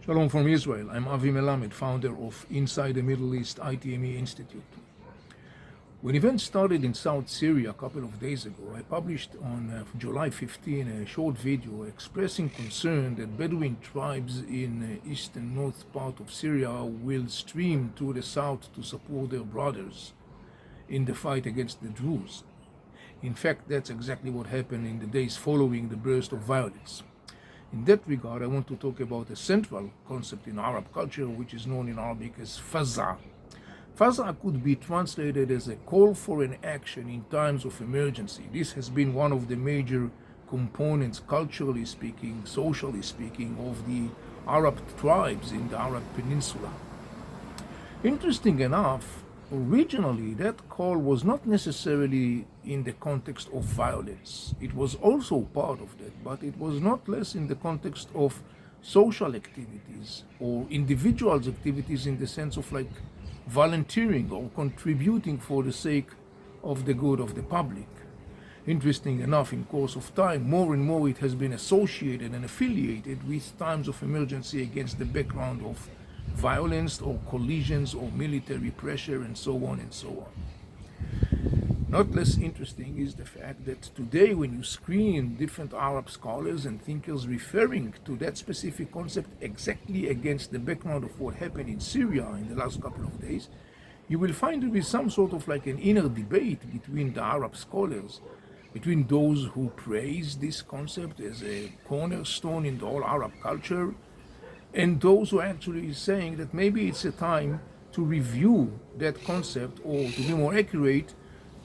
Shalom from Israel. I'm Avi Melamed, founder of Inside the Middle East ITME Institute. When events started in South Syria a couple of days ago, I published on July 15 a short video expressing concern that Bedouin tribes in east and north part of Syria will stream to the south to support their brothers in the fight against the Druze. In fact, that's exactly what happened in the days following the burst of violence. In that regard, I want to talk about a central concept in Arab culture, which is known in Arabic as FAZ'AH. FAZ'AH could be translated as a call for an action in times of emergency. This has been one of the major components, culturally speaking, socially speaking, of the Arab tribes in the Arab Peninsula. Interesting enough, originally that call was not necessarily in the context of violence. It was also part of that, but it was not less in the context of social activities or individuals' activities in the sense of like volunteering or contributing for the sake of the good of the public. Interesting enough, in course of time, more and more it has been associated and affiliated with times of emergency against the background of violence or collisions or military pressure and so on and so on. Not less interesting is the fact that today when you screen different Arab scholars and thinkers referring to that specific concept exactly against the background of what happened in Syria in the last couple of days, you will find there is some sort of like an inner debate between the Arab scholars, between those who praise this concept as a cornerstone in the whole Arab culture, and those who are actually saying that maybe it's a time to review that concept, or to be more accurate,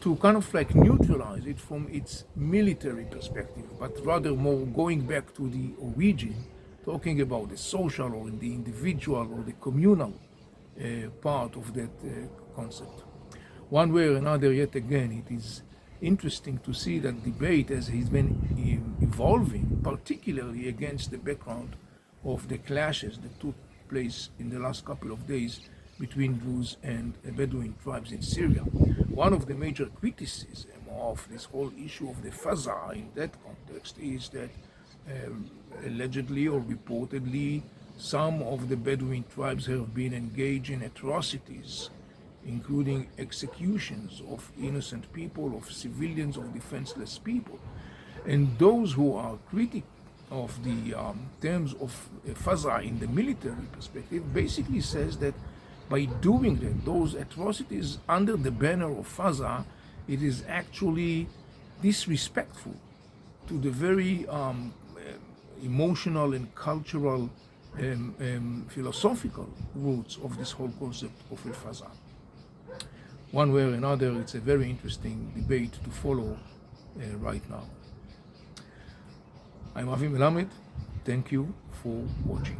to kind of like neutralize it from its military perspective, but rather more going back to the origin, talking about the social or the individual or the communal part of that concept. One way or another, yet again, it is interesting to see that debate as it's been evolving, particularly against the background of the clashes that took place in the last couple of days between Druze and Bedouin tribes in Syria. One of the major criticisms of this whole issue of the FAZ'AH in that context is that allegedly or reportedly some of the Bedouin tribes have been engaged in atrocities, including executions of innocent people, of civilians, of defenseless people. And those who are critical of the terms of FAZ'AH in the military perspective basically says that by doing that, those atrocities under the banner of FAZ'AH, it is actually disrespectful to the very emotional and cultural philosophical roots of this whole concept of FAZ'AH. One way or another, it's a very interesting debate to follow right now. I'm Avi Melamed. Thank you for watching.